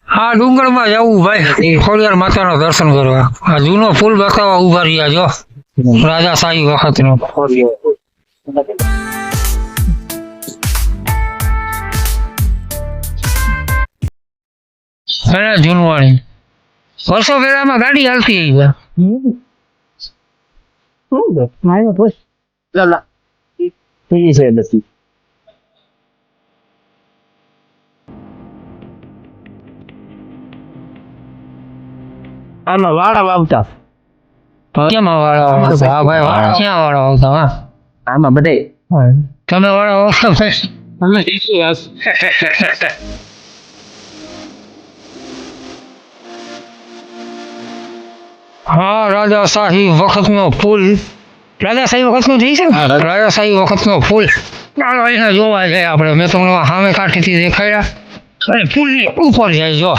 હા ડુંગરમાં જવું ભાઈ ખોડિયાર માતાના દર્શન કરવા. આ જૂનો પુલ બતાવવા ઉભા રહ્યા જો રાજાશાહી વખતનો. અરે જૂનવાણી વર્ષો પહેલામાં ગાડી હાલતી આવી છે. આમાં વાળા વાવતા કેમાં વાળા વાવતા? હા ભાઈ વાળા ક્યાં વાળા વાવતા? હા આમાં બધે તમે વાળા વાવતા ભાઈ? હા રાજાશાહી વખતનો પુલ. રાજાશાહી વખતનો થઈ છે ને? રાજાશાહી વખતનો પુલ ચાલો એને જોવા જાય આપણે. મેં તમને સામે કાંઠેથી દેખાડ્યા અને પુલની ઉપર જાય જો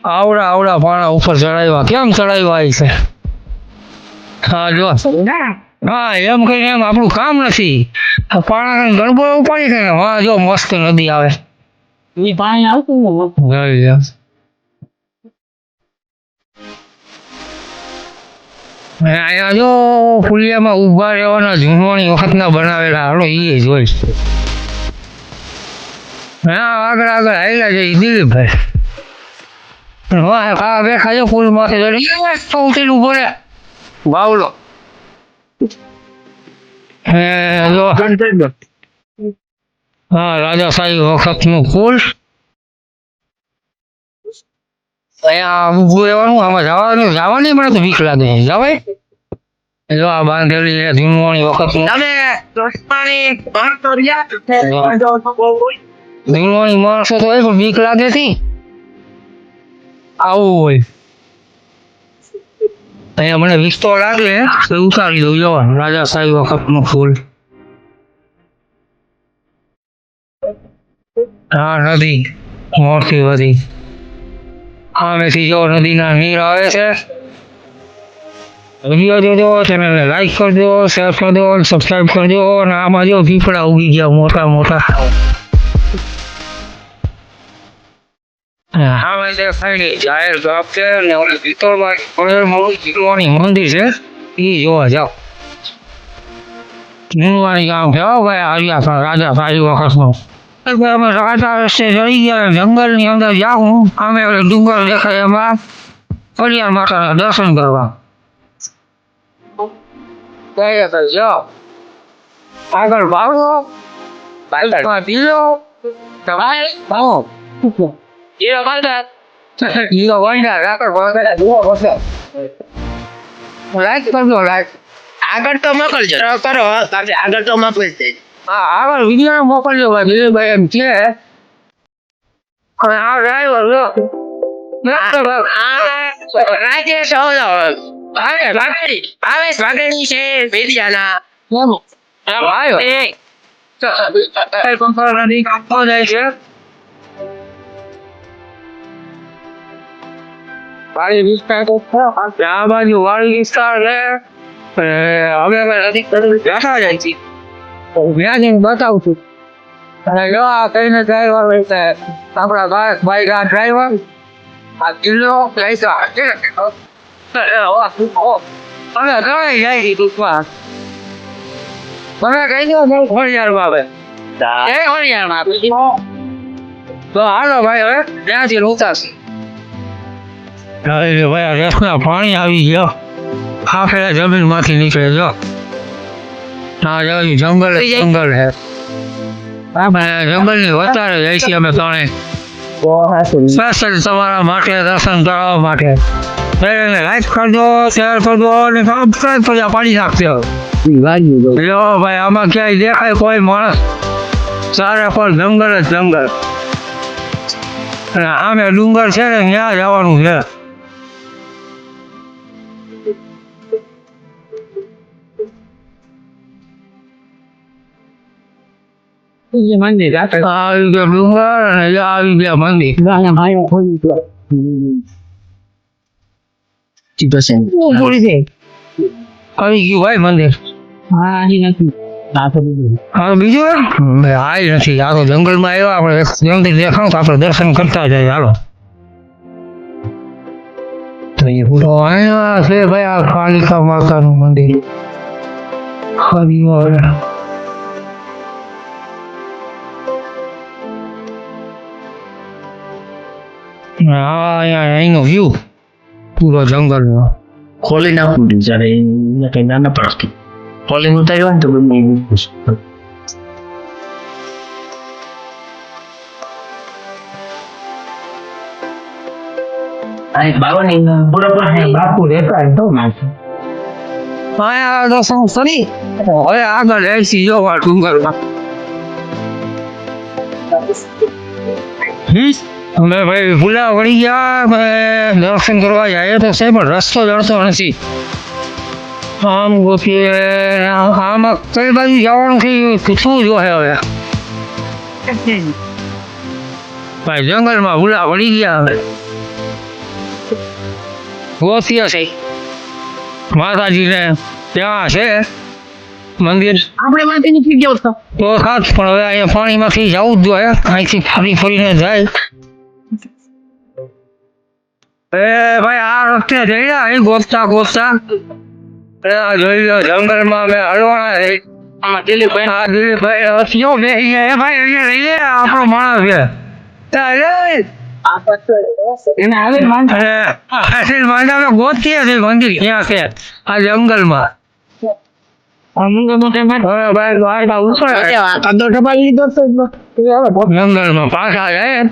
આવડા આવડા પાણા ઉપર ચડાવ્યા. કેમ ચડાવ્યા આવી છે? હા જો હા એમ કહીને એમ આપણું કામ નથી. પાણા ગરબો ઉપાડી છે ને હા જો મસ્ત નદી આવે. પાણી આવતું અહીંયા જો ફુલિયામાં ઊભા રહેવાના જૂનવાણી વખતના બનાવેલા હાલો એ જોઈશ. હા આગળ આગળ હાલ્યા જઈ દિલીપભાઈ. હા બેઠા જો પુલ માથે ઉતરેલું ભરે બાવલો. જો હા રાજાશાહી વખતનું પુલ. અહીંયા ઊભું રહેવાનું. આમાં જવાની મને તો બીક લાગે. જવાય જો આ બાંધેલી છે જૂનવાણી વખતનું. જૂનવાણી માણસો તો હોય પણ બીક લાગે છે. આવું હોય અહીંયા મને બીક તો લાગે તો ઉતારી દઉં. જો રાજાશાહી વખતનું ફૂલ. હા નદી મોટી બધી સામેથી જો નદીના નીર આવે છે. વિડીયો જોજો, ચેનલને લાઈક કરજો, શેર કરજો, સબસ્ક્રાઈબ કરજો. અને આમાં જો પીપળા ઉગી ગયા મોટા મોટા. હા દેખાય જાહેર ગામ છે ને ઓલી ભીતોળમાં મંદિર છે એ જોવા જાઓ. જૂનવાણી ગામ છે હો ભાઈ. આવ્યા રાજાશાહી વખતનું. અમે રાજા રસ્તે ચડી ગયા જંગલની અંદર જાઉં. અમે ડુંગર દેખાય એમાં ખોડિયાર માતાના દર્શન કરવા. જાઓ આગળ ભાગો પીલો ભાવો હીરો વાંધા આગળ લાઈક કરજો. લાઈક આગળ તો મોકલજો કરો. આગળ તો મોકલજો. હા આગળ વિડીયો મોકલજો ભાઈ. દિલીપભાઈ એમ છે આ ડ્રાઈવર જો રાજેશ ભાવેશ વાઘેણી છે વેદિયાના. આવ્યો જાય છે વાડી વિસ્તાર. આ બાજુ વાડી વિસ્તાર છે. હવે નજીક બેઠા જાય છે. ત્યાં જઈને બતાવું છું. અને જો આ કઈને ડ્રાઈવર આપણા ભાઈ આ ડ્રાઈવર આ કિલ્લો અમે ઘરે જાય છે ટૂંકમાં. તમે કહી દો ખોડિયારમાં આવે ખોડિયારમાં તો હાલો ભાઈ હવે ત્યાંથી ઉતારશે. ભાઈ રસના પાણી આવી ગયો. આ પેલા જમીન માંથી નીકળે જો. હા જંગલ જંગલ હે. જંગલ ની વધારે જાય છે અમે ત્રણે સ્પેશિયલ તમારા માટે દર્શન કરવા માટે. લાઈક કરજો, શેર કરજો અને સબસ્ક્રાઈબ કરજો. પાડી નાખજો. જો ભાઈ આમાં ક્યાંય દેખાય કોઈ માણસ? સારા પર જંગલ જ જંગલ. અને આમે ડુંગર છે ને ત્યાં જવાનું છે. મંદિર આવી ગયો ડુંગર અને આવી ગયા મંદિર. આવી ગયું ભાઈ મંદિર. આ તો બીજું. હા બીજું હાલ નથી. આ તો જંગલમાં આવ્યા આપણે જલ્દી દેખાવ તો આપણે દર્શન કરતા જઈએ હાલો. તો અહીંયા છે ભાઈ આ કાલિકા માતાનું મંદિર. અહીંયા અહીંનો વ્યૂ પૂરો જંગલનો. ખોલી નાખું જ્યારે એને કઈ નાના પડતી ખોલીને ઉતાર્યો ને તો ગમે એવું પૂછ. બાપુ રહેતા તો માણસો અહીંયા દર્શન કરી હવે આગળ એસી જોવા ડુંગરમાં. અમે ભાઈ ભૂલા વળી ગયા દર્શન કરવા જઈએ તો છે પણ રસ્તો જડતો નથી. આમ ગોપીએ આમાં કઈ બાજુ જવાનું છે પૂછવું જોઈએ હવે. ભાઈ જંગલમાં ભૂલા વળી ગયા હવે ગોપીએ છે માતાજીને ત્યાં છે મંદિર. આપણે માંથી નીકળી ગયો તો તો ખાસ પણ હવે અહીંયા પાણીમાંથી જવું જ જોઈએ. અહીંથી ફરી ફરીને જાય. ભાઈ આ રસ્તે જઈએ અહીં ગોતતા ગોતતા જોઈ લો જંગલમાં અમે હલવાના છે. આમાં દિલીપભાઈ હા દિલીપભાઈ હસ્યો બે ભાઈ અહીંયા લઈ લે આપણો માણસ છે. એને આવે માંડા ગોતીએ છે મંદિર ક્યાં છે આ જંગલમાં. જંગલમાં પાછા જાય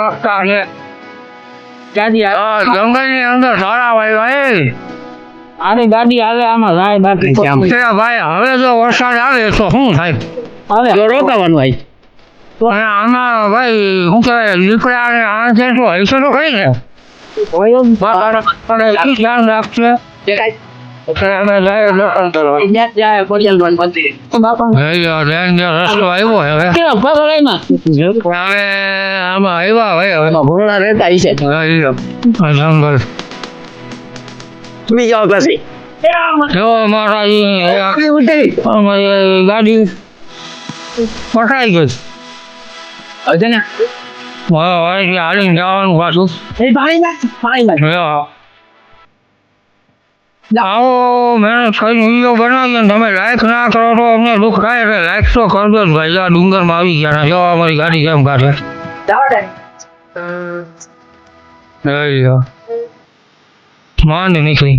રસ્તા છે જંગલની અંદર સારા ભાઈ આની ગાડી આવે આમાં જાય બાકી ભાઈ હવે જો વરસાદ આવે તો શું થાય હવે રોકાવાનું હોય અને આમાં ભાઈ શું કહેવાય લીપડા અને આ છે તો હૈસો તો ખરી ને ધ્યાન રાખશે. રસ્તો આવ્યો હવે આમાં આવ્યા હવે ભોળા રહેતા હશે જંગલ બીજા પછી જો માતાજી ગાડી પટાઈ ગઈ. હાલીને જવાનું પાછું. આવો મહેનત કરીને વિડીયો બનાવીએ ને તમે લાઈક ના કરો તો અમને દુઃખ થાય. એટલે લાઈક તો કરજો જ ભાઈ. આ ડુંગરમાં આવી ગયા ને જો અમારી ગાડી કેમ કાઢે. માંડ નીકળી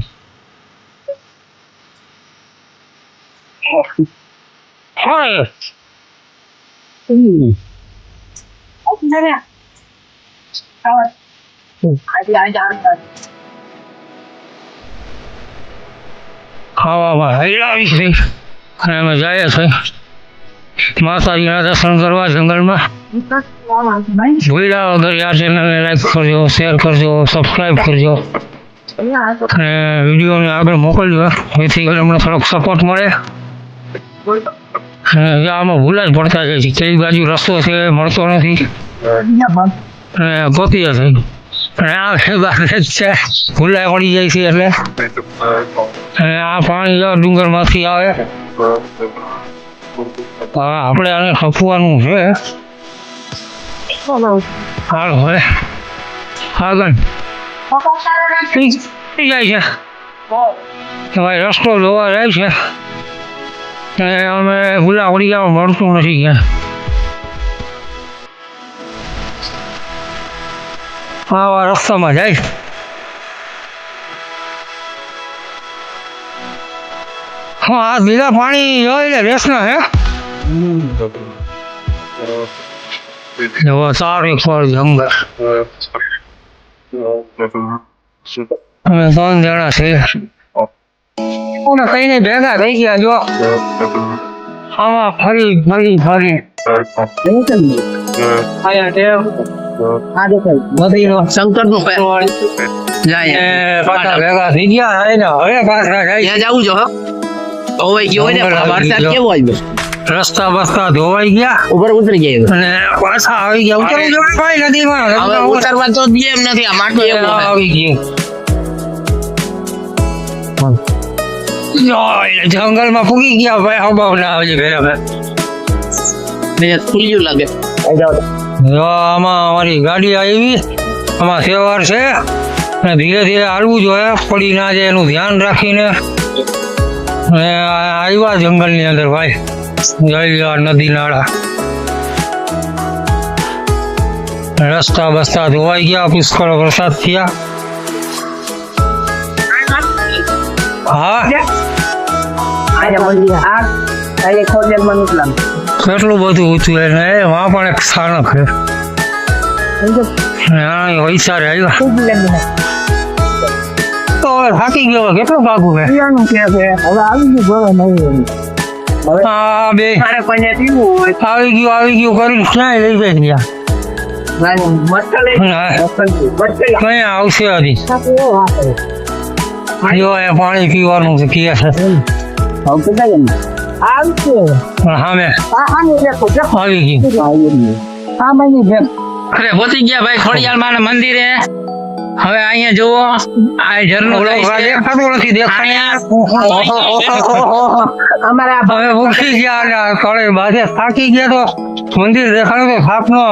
ખાવામાં હૈલાવી છે અને અમે જઈએ છીએ માતાજીના દર્શન કરવા જંગલમાં. ભૂલ્યા વગર આ ચેનલને લાઈક કરજો, શેર કરજો, સબસ્ક્રાઈબ કરજો અને વિડીયોને આગળ મોકલજો જેથી કરીને અમને થોડોક સપોર્ટ મળે. અને આમાં ભૂલા જ પડતા જાય છે કઈ બાજુ રસ્તો છે મળતો નથી અને ગોતીએ છે અને આ બાજુ જ છે ભૂલા પડી જાય છે એટલે. અને આ પાણી ડુંગરમાંથી આવે. આપણે આને ખપવાનું છે. હાલ હવે આગળ જાય છે ભાઈ રસ્તો જોવા જાય છે અને અમે ભૂલા પડી ગયા મળતું નથી ક્યાં. આવા રસ્તામાં જાય. હા આ બીજા પાણી જોઈ લે રેસના હે એવો સારું ફળ જંગલ. અમે 3 જણા છીએ કઈને ભેગા થઈ ગયા. જો આમાં ફરી ફરી ફરી શંકર નું પાછા ભેગા થઈ ગયા હવે પાછા જાય. જવું જો ધોવાઈ ગયો હોય ને વરસાદ કેવો આવ્યો રસ્તા બસ્તા ધોવાઈ ગયા ઉપર ઉતરી ગયા અને પાછા આવી ગયા. ઉતરવું જોઈએ ભાઈ નદીમાં. હવે ઉતરવા તો દે એમ નથી આ માટલું એવું આવી ગયું જંગલમાં પૂગી ગયા ભાઈ હબાવ ના આવજે ભેરા ભાઈ ખુલ્યું લાગે જો આમાં અમારી ગાડી આવી આમાં સેવાર છે અને ધીરે ધીરે હાલવું જોઈએ પડી ના જાય એનું ધ્યાન રાખીને અને આવ્યા જંગલની અંદર ભાઈ જઈ નદી નાળા રસ્તા બસ્તા ધોવાઈ ગયા પુષ્કળ વરસાદ થયા હા કેટલું બધું ઊંચું એને એમાં પણ એક સ્થાનક છે વૈચારે આવ્યા તો હવે થાકી ગયો કેટલું ભાગું છે હા બે આવી ગયું કરીને ક્યાંય લઈ જાય કઈ આવશે હજી જો એ પાણી પીવાનું છે કે છે હા મેં આવી ગયું અરે પહોંચી ગયા ભાઈ ખોડિયાર માના મંદિરે હવે અહીંયા જુઓ આ ઝરણું દેખાતું નથી દેખાય હવે ભૂખી ગયા કળે બાજે થાકી ગયા તો મંદિર દેખાડું તો થાકનો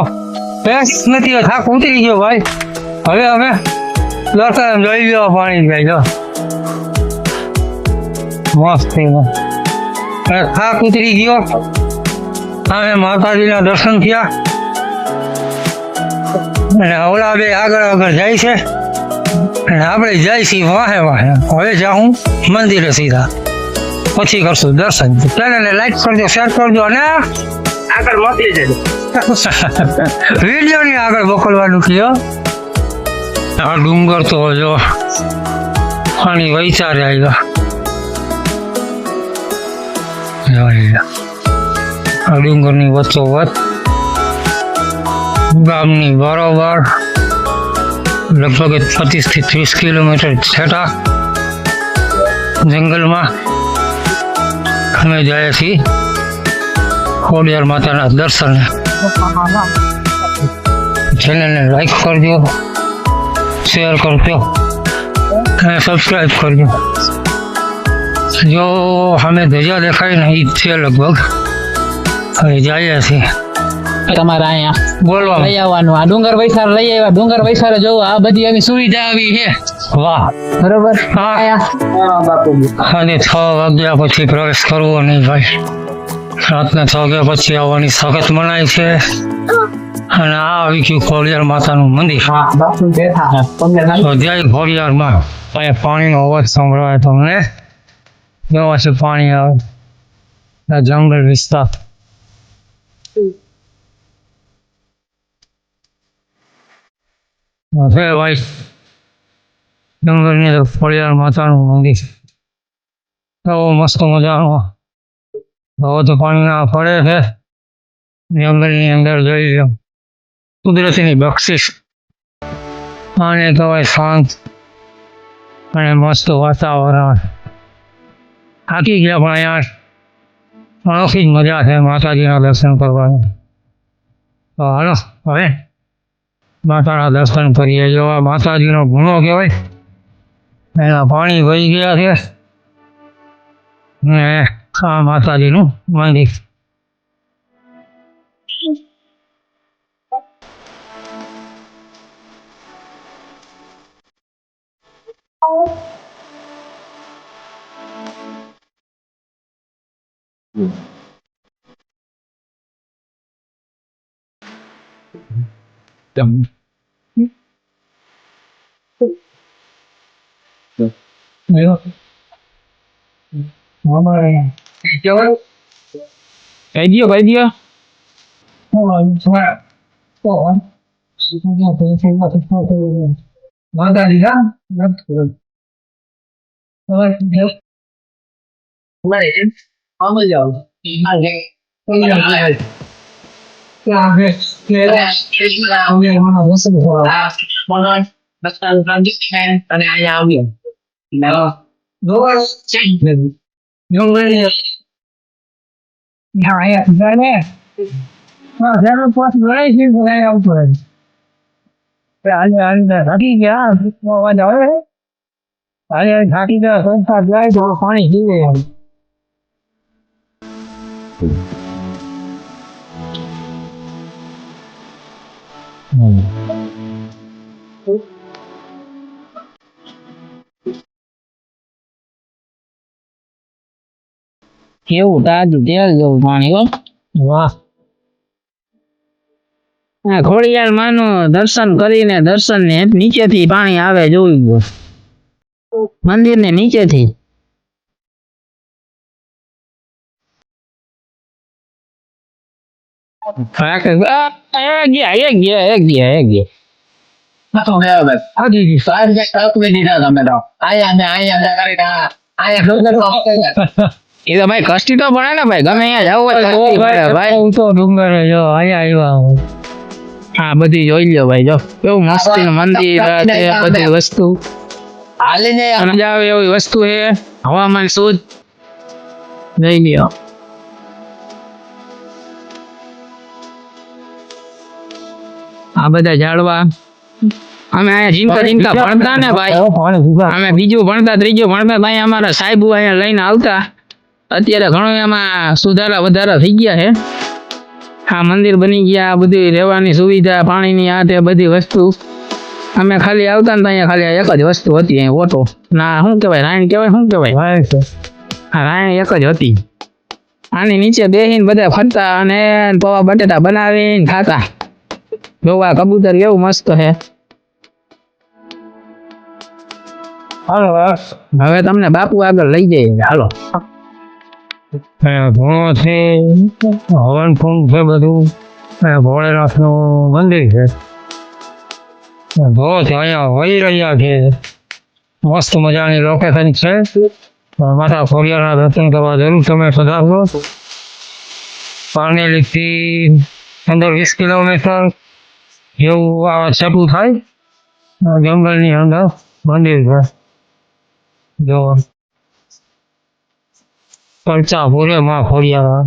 પેસ નથી થાક ઉતરી ગયો ભાઈ હવે અમે દર્શન જોઈ ગયો પાણી જાય જો મસ્ત થાક ઉતરી ગયો અમે માતાજીના દર્શન થયા અને ઓલા બે આગળ જાય છે અને આપણે જાય છીએ વાહે હવે જાઉં મંદિરે સીધા પછી કરશું દર્શન ચેનલને લાઈક કરજો શેર કરજો અને આગળ મોકલી દેજો વિડીયોની આગળ મોકલવાનું કયો આ ડુંગર તો જો પાણી વૈચારે આવ્યા આ ડુંગરની વચ્ચોવચ ગામની બરોબર લગભગ 25 થી 30 કિલોમીટર છેટા જંગલમાં અમે જઈએ છીએ ખોડિયાર માતાના દર્શન ચેનલને લાઈક કરજો શેર કરજો અને સબસ્ક્રાઈબ કરજો જો અમે ધજા દેખાય ને એ છે લગભગ હવે જઈએ છીએ તમારે અહીંયા બોલવા લઈ આવવાનું આ ડુંગર વૈસાર લઈ આવ્યા ડુંગર વૈસાર જોવો આ બધી આવી સુવિધા આવી છે વાહ બરોબર હા અને 6 વાગ્યા પછી પ્રવેશ કરવો નહીં ભાઈ રાતના 6 વાગ્યા પછી આવવાની સખત મનાય છે અને આ આવી ગયું ખોડિયાર માતાનું મંદિર તો જય ખોડિયાર માં અહીંયા પાણીનો અવાજ સંભળાય તમને જોવા છે પાણી આવે આ જંગલ વિસ્તાર હે ભાઈ જંગલની અંદર ખોડિયાર માતાનું મંદિર બહુ મસ્ત મજાનું હવે તો પાણી ના ફરે છે જંગલની અંદર જોઈ લો કુદરતીની બક્ષિસ આને કહેવાય શાંત અને મસ્ત વાતાવરણ થાકી ગયા પણ અહીંયા અનોખી જ મજા છે માતાજીના દર્શન કરવાની તો હાલો હવે માતાના દર્શન કરીએ જો આ માતાજીનો ગુનો કહેવાય એના પાણી વહી ગયા છે ને આ માતાજીનું મંદિર અને અહીંયા આવ્યો અરે થાકી ગયા સંસાર જાય તો પાણી પીવે કેવું તાજું તેલ જેવું પાણી હો. વાહ આ ખોડિયાર માનું દર્શન કરીને દર્શન ને નીચેથી પાણી આવે જોઈ ગયો મંદિર ને નીચેથી. એ તો ભાઈ કષ્ટી તો પડે ને ભાઈ, ગમે અહીંયા જવું હોય તો કષ્ટી પડે ભાઈ. હું તો ડુંગરે જો અહીંયા આવ્યા હા બધી જોઈ લ્યો ભાઈ, જો કેવું મસ્ત મંદિર છે, બધી વસ્તુ મજા આવે એવી વસ્તુ છે, હવામાન શુદ્ધ. જોઈ લ્યો આ બધા ઝાડવા. અમે અહીંયા જીમતા ભણતા ને ભાઈ, અમે બીજું ભણતા ત્રીજું ભણતા તો અહીંયા અમારા સાહેબ અહીંયા લઈને આવતા. અત્યારે ઘણું એમાં સુધારા વધારા થઈ ગયા છે. આ મંદિર બની ગયા, બધી રહેવાની સુવિધા, પાણીની આ તે બધી વસ્તુ. અમે ખાલી આવતા ને અહીંયા ખાલી એક જ વસ્તુ હતી, અહીં ઓટો ના શું કહેવાય, રાયણ કહેવાય, શું કહેવાય, હા રાયણ એક જ હતી. આની નીચે બેસીને બધા ફરતા અને પૌવા બટેટા બનાવીને ખાતા. જોવા કબૂતર કેવું મસ્ત છે. હવે તમને બાપુ આગળ લઈ જઈએ, હાલો. ઘણો છે, હવન કુંડ છે, બધું ભોળેનાથ નું મંદિર છે. ધોધ અહીંયા વહી રહ્યા છે, મસ્ત મજાની લોકેશન છે. માતા ખોડિયારના દર્શન કરવા જરૂર તમે પધારજો. પારનેલીથી 15-20 કિલોમીટર જેવું આ છેટું થાય, જંગલની અંદર મંદિર છે. જો ચર્ચા પૂરે માં ખોડિયાર.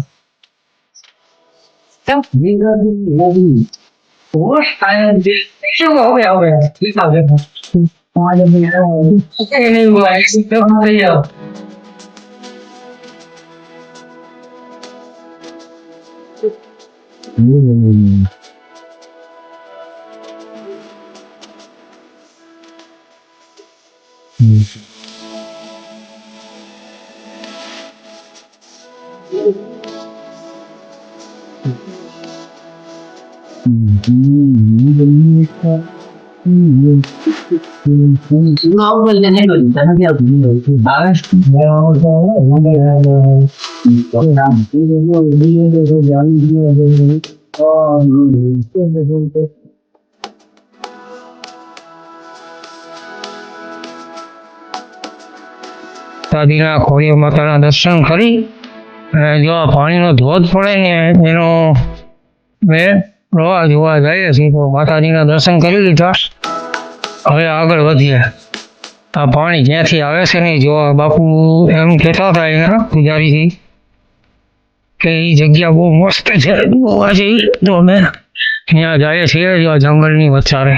દાદીના ખોડિયાર માતાના દર્શન કરી અને જો આ પાણીનો ધોધ પડે ને એનો મેં પ્રવાહ જોવા જઈએ છીએ. તો માતાજીના દર્શન કરી લીધા, હવે આગળ વધીએ. આ પાણી જ્યાંથી આવે છે ને જો બાપુ એમ કહેતા હતા એના પૂજારીથી કે એ જગ્યા બહુ મસ્ત છે, જોવા જેવી. તો અમે ત્યાં જઈએ છીએ, જો જંગલની વચારે.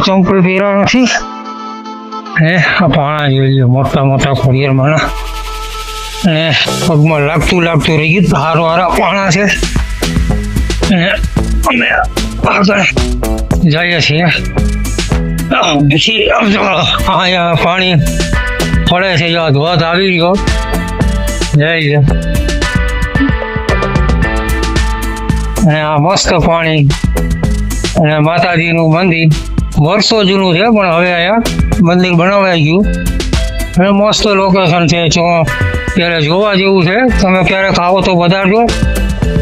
ચંપલ પહેરા નથી હે, આ પાણા જોઈ લો, મોટા મોટા ખોડિયાર માના. અને પગમાં લાગતું રહી ગયું, હારો હારા પાણા છે. અને અમે આગળ જઈએ છીએ. પછી અહીંયા પાણી પડે છે, જો ધોધ આવી ગયો. જઈ લો, અને આ મસ્ત પાણી. અને માતાજીનું મંદિર વર્ષો જૂનું છે, પણ હવે અહીંયા મંદિર બનાવાઈ ગયું. અને મસ્ત લોકેશન છે, ત્યારે જોવા જેવું છે. તમે ક્યારેક આવો તો પધારજો,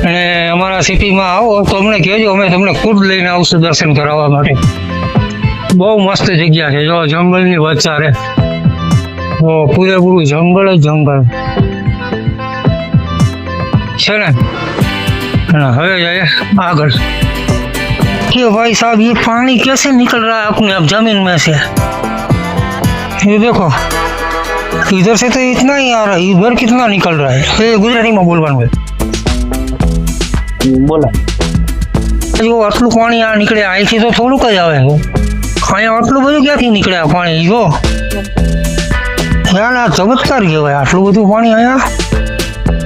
અને અમારા સિટીમાં આવો તો અમને કહેજો, અમે તમને ખુદ લઈને આવશું દર્શન કરાવવા માટે. બહુ મસ્ત જગ્યા છે, જો જંગલની વચારે, પૂરેપૂરું જંગલ જ જંગલ છે ને. અને હવે જઈએ આગળ कि भाई साहब ये पानी कैसे निकल रहा है अपने आप जमीन में से. ये देखो इधर से तो इतना ही आ रहा है, इधर कितना निकल रहा है. ये गुजराती में बोलવાનું है. बोला जो આટલું પાણી આ નીકળે અહીંથી તો થોડુંક જ આવે. અહીંયા આટલું બધું ક્યાંથી નીકળે આ પાણી જો યાર આ ચમત્કાર કહેવાય આટલું બધું પાણી અહીંયા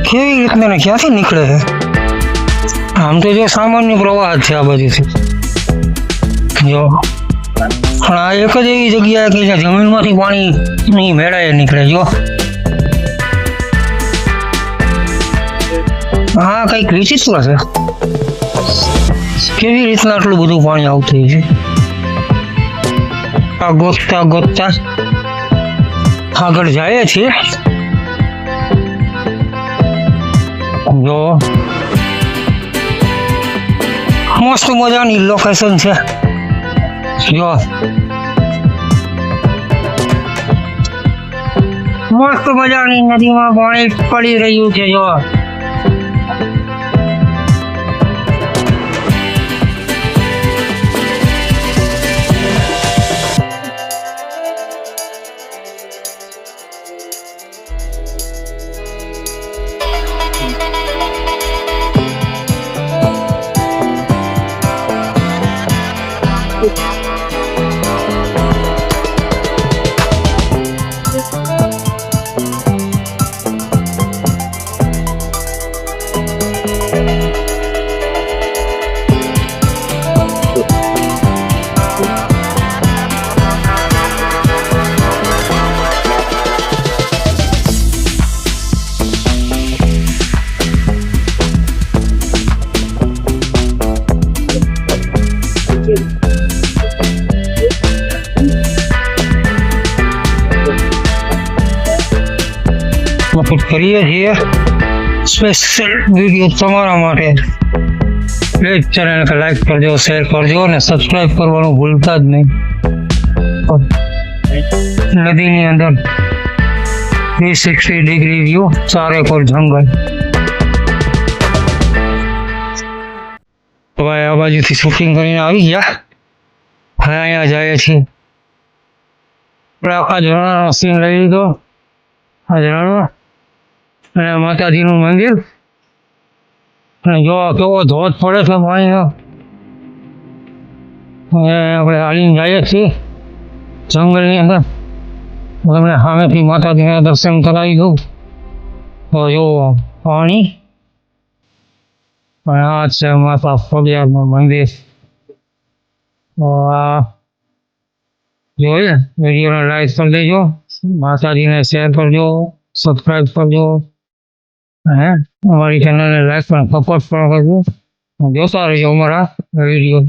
કેવી રીતના ને ક્યાંથી નીકળે છે આમ તો જો સામાન્ય પ્રવાહ જ છે આ બધીથી જો પણ આ એક જ એવી જગ્યા કે જ્યાં જમીનમાંથી પાણી ની મેળાએ નીકળે જો હા કંઈક વિચિત્ર છે કેવી રીતના આટલું બધું પાણી આવતું છે આ ગોતતા ગોતતા આગળ જાય છે જો મસ્ત મજાની લોકેશન છે જો મસ્ત મજાની નદીમાં પાણી પડી રહ્યું છે જો અપલોડ કરીએ છીએ સ્પેશિયલ વિડીયો તમારા માટે પ્લીઝ ચેનલને લાઈક કરજો શેર કરજો અને સબસ્ક્રાઈબ કરવાનું ભૂલતા જ નહીં નદીની અંદર 360 ડિગ્રી વ્યૂ ચારે કોર જંગલ હવે આ બાજુથી શૂટિંગ કરીને આવી ગયા હવે અહીંયા જઈએ છીએ આપણે આખા ઝરણાનો સીન લઈ લીધો આ ઝરણો અને માતાજીનું મંદિર અને જો કેવો ધોધ પડે છે પાણીનો હવે આપણે હાલીને જઈએ છીએ જંગલની અંદર તમને સામેથી માતાજીના દર્શન કરાવી દઉં તો જો પાણી અને આ છે માતા ફળિયાનું મંદિર તો આ જોઈએ વિડીયોને લાઈક કરી દેજો માતાજીને શેર કરજો સબસ્ક્રાઈબ કરજો હે અમારી ચેનલને લાઈક પણ સપોર્ટ પણ કરજો જોતા રહેજો અમારા વિડીયો